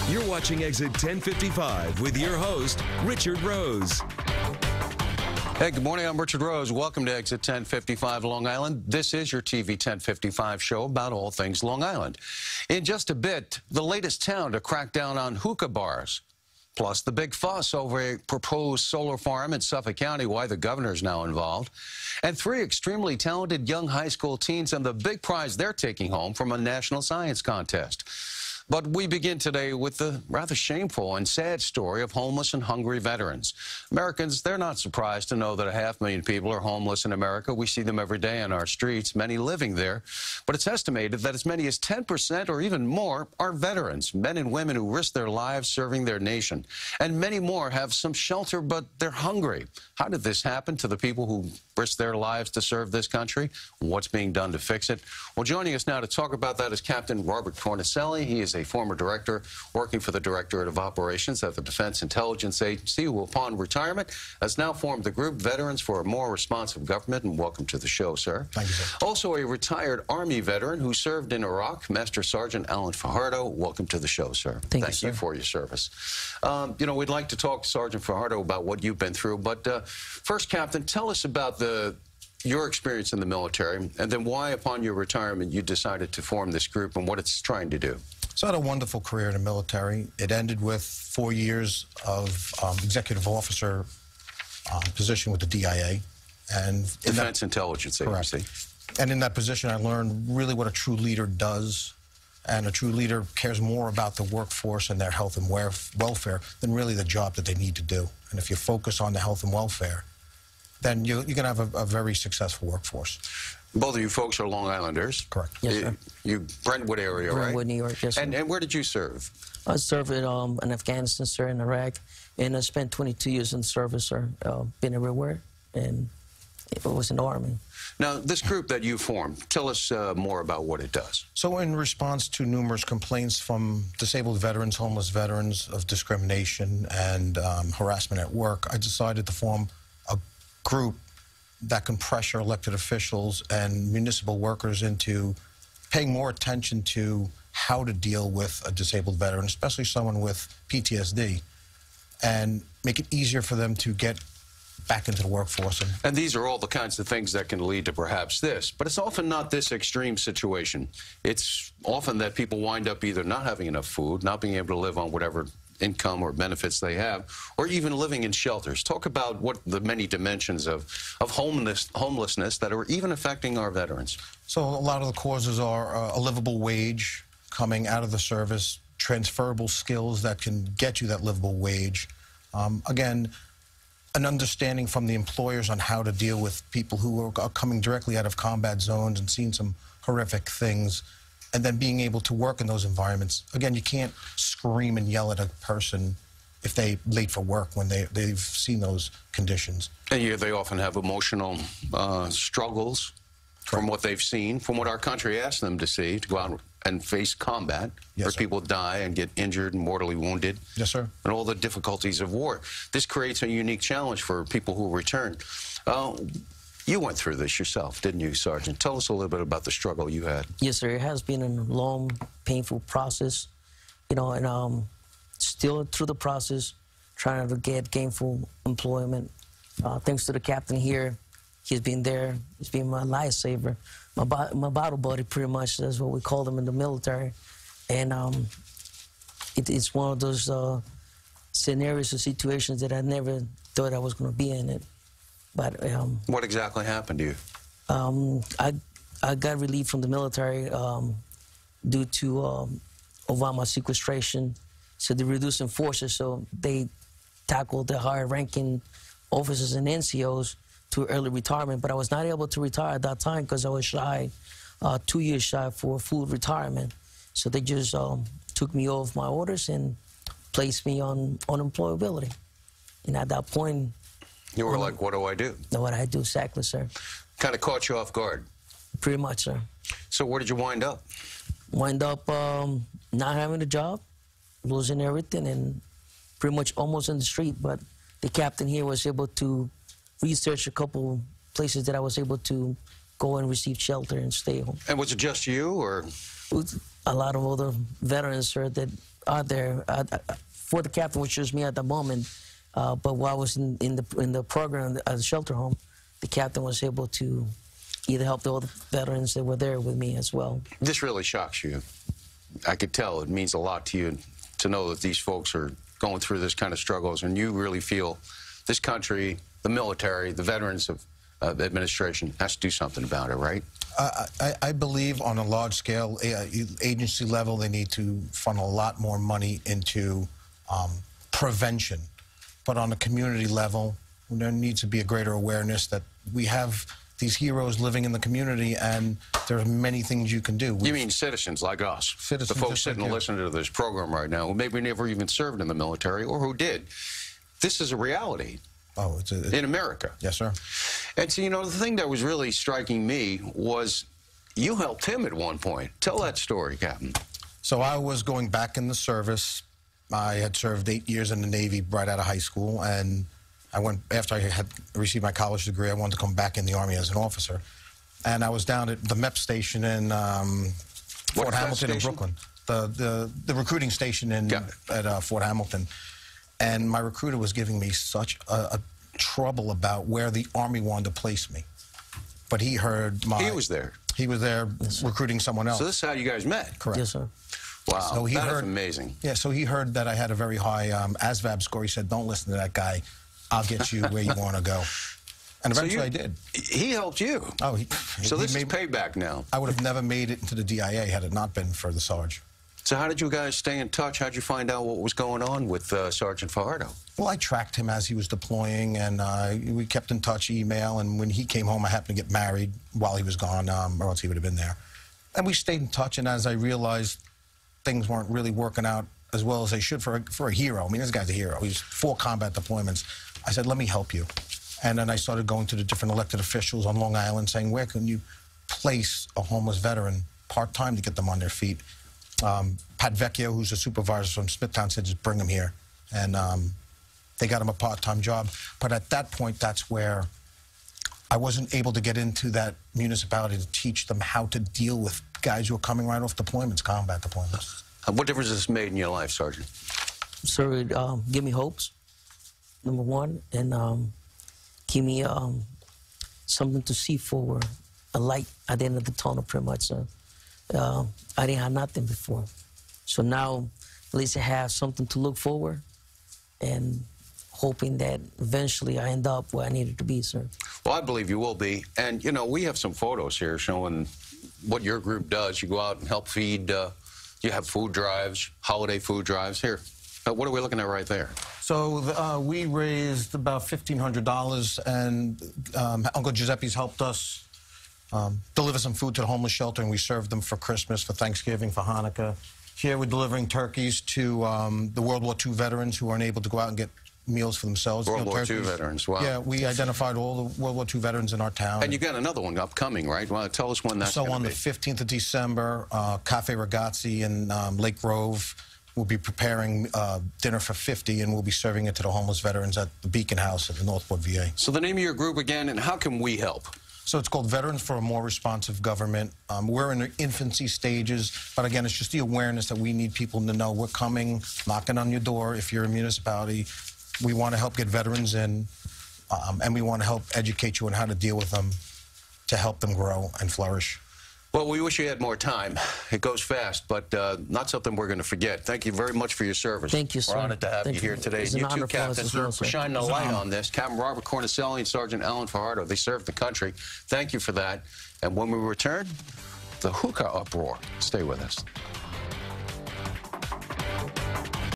You're watching Exit 1055 with your host, Richard Rose. Hey, good morning. I'm Richard Rose. Welcome to Exit 1055 Long Island. This is your TV 1055 show about all things Long Island. In just a bit, the latest town to crack down on hookah bars. Plus, the big fuss over a proposed solar farm in Suffolk County, why the governor's now involved. And three extremely talented young high school teens and the big prize they're taking home from a national science contest. But we begin today with the rather shameful and sad story of homeless and hungry veterans. Americans, they're not surprised to know that 500,000 people are homeless in America. We see them every day on our streets, many living there. But it's estimated that as many as 10% or even more are veterans, men and women who risk their lives serving their nation. And many more have some shelter, but they're hungry. How did this happen to the people who risk their lives to serve this country? What's being done to fix it? Well, joining us now to talk about that is Captain Robert Tornicelli. He is a former director working for the Directorate of Operations at the Defense Intelligence Agency, who upon retirement has now formed the group Veterans for a More Responsive Government. And welcome to the show, sir. Thank you, sir. Also a retired Army veteran who served in Iraq, Master Sergeant Alan Fajardo. Welcome to the show, sir. Thank you for your service. You know, we'd like to talk to Sergeant Fajardo about what you've been through, but first, Captain, tell us about your experience in the military, and then why, upon your retirement, you decided to form this group and what it's trying to do. So I had a wonderful career in the military. It ended with 4 years of executive officer position with the DIA. And Defense Intelligence Agency. Correct. And in that position, I learned really what a true leader does. And a true leader cares more about the workforce and their health and welfare than really the job that they need to do. And if you focus on the health and welfare, then you're going to have a very successful workforce. Both of you folks are Long Islanders. Correct. Yes, sir. You Brentwood area, right? Brentwood, New York, yes, sir. And where did you serve? I served in Afghanistan, sir, in Iraq, and I spent 22 years in service, sir. Been everywhere, and it was in the Army. Now, this group that you formed, tell us more about what it does. So in response to numerous complaints from disabled veterans, homeless veterans of discrimination and harassment at work, I decided to form a group that can pressure elected officials and municipal workers into paying more attention to how to deal with a disabled veteran, especially someone with PTSD, and make it easier for them to get back into the workforce. And these are all the kinds of things that can lead to perhaps this, but it's often not this extreme situation. It's often that people wind up either not having enough food, not being able to live on whatever income or benefits they have, or even living in shelters. Talk about what the many dimensions of homelessness that are even affecting our veterans. So a lot of the causes are a livable wage coming out of the service, transferable skills that can get you that livable wage. Again, an understanding from the employers on how to deal with people who are coming directly out of combat zones and seeing some horrific things, and then being able to work in those environments. Again, you can't scream and yell at a person if they're late for work when they've seen those conditions. And they often have emotional struggles from what they've seen, from what our country asks them to see, to go out and face combat, yes, where sir. people die and get injured and mortally wounded. Yes, sir. And all the difficulties of war. This creates a unique challenge for people who return. You went through this yourself, didn't you, Sergeant? Tell us a little bit about the struggle you had. Yes, sir. It has been a long, painful process, you know, and still through the process, trying to get gainful employment. Thanks to the captain here, he's been there. He's been my lifesaver, my battle buddy, pretty much. That's what we call them in the military. And it's one of those scenarios or situations that I never thought I was going to be in it. But what exactly happened to you? I got relieved from the military due to Obama sequestration. So they're reducing forces, so they tackled the higher-ranking officers and NCOs to early retirement. But I was not able to retire at that time because I was shy, 2 years shy for full retirement. So they just took me off my orders and placed me on unemployability. And at that point, you were like, what do I do? What I do, exactly, sir. Kind of caught you off guard. Pretty much, sir. So where did you wind up? Wind up not having a job, losing everything, and pretty much almost in the street. But the captain here was able to research a couple places that I was able to go and receive shelter and stay home. And was it just you, or? A lot of other veterans, sir, that out there for the captain, which was me at the moment. But while I was in the program at the shelter home, the captain was able to either help the other veterans that were there with me as well. This really shocks you. I could tell it means a lot to you to know that these folks are going through this kind of struggles, and you really feel this country, the military, the Veterans of Administration has to do something about it, right? I believe on a large scale, agency level, they need to funnel a lot more money into prevention. But on a community level, there needs to be a greater awareness that we have these heroes living in the community, and there are many things you can do. You mean citizens like us? Citizens, the folks just like sitting and you. listening to this program right now who maybe never even served in the military or who did. This is a reality. Oh, in America. Yes, sir. And so, you know, the thing that was really striking me was you helped him at one point. Tell that story, Captain. So I was going back in the service. I had served 8 years in the Navy right out of high school, and I went, after I had received my college degree, I wanted to come back in the Army as an officer. And I was down at the MEP station in Fort Hamilton in Brooklyn, the recruiting station at Fort Hamilton. And my recruiter was giving me such a trouble about where the Army wanted to place me. But he heard my... He was there. He was there recruiting someone else. So this is how you guys met? Correct. Yes, sir. Wow, so he that heard, is amazing. Yeah, so he heard that I had a very high ASVAB score. He said, don't listen to that guy. I'll get you where you want to go. And eventually I did. He helped you. Oh, so this is payback now. I would have never made it into the DIA had it not been for the Sarge. So how did you guys stay in touch? How did you find out what was going on with Sergeant Fajardo? Well, I tracked him as he was deploying, and we kept in touch, email, and when he came home, I happened to get married while he was gone, or else he would have been there. And we stayed in touch, and as I realized things weren't really working out as well as they should for a hero. I mean, this guy's a hero. He's 4 combat deployments. I said, let me help you. And then I started going to the different elected officials on Long Island saying, where can you place a homeless veteran part-time to get them on their feet? Pat Vecchio, who's a supervisor from Smithtown, said, just bring him here. And they got him a part-time job. But at that point, that's where I wasn't able to get into that municipality to teach them how to deal with guys who are coming right off deployments, combat deployments. What difference has this made in your life, Sergeant? So it give me hopes, number one, and give me something to see forward, a light at the end of the tunnel, pretty much. I didn't have nothing before. So now, at least I have something to look forward, and hoping that eventually I end up where I needed to be, sir. Well, I believe you will be. And, you know, we have some photos here showing what your group does. You go out and help feed, you have food drives, holiday food drives. Here, what are we looking at right there? So we raised about $1,500, and Uncle Giuseppe's helped us deliver some food to the homeless shelter, and we served them for Christmas, for Thanksgiving, for Hanukkah. Here we're delivering turkeys to the World War II veterans who aren't able to go out and get meals for themselves. World War II veterans, wow. Yeah, we identified all the World War II veterans in our town. And you got another one upcoming, right? Well, tell us when that's So going on to the be. 15th of December, Cafe Ragazzi in Lake Grove will be preparing dinner for 50, and we'll be serving it to the homeless veterans at the Beacon House at the Northport VA. So the name of your group again, and how can we help? So it's called Veterans for a More Responsive Government. We're in the infancy stages, but again, it's just the awareness that we need people to know we're coming, knocking on your door. If you're a municipality, we want to help get veterans in, and we want to help educate you on how to deal with them to help them grow and flourish. Well, we wish you had more time. It goes fast, but not something we're going to forget. Thank you very much for your service. Thank you, sir. We're honored to have you here today. It's And an you two, honor for us Captain, as well, for sir. shining a light on this. Captain Robert Cornicelli and Sergeant Alan Fajardo, they served the country. Thank you for that. And when we return, the hookah uproar. Stay with us.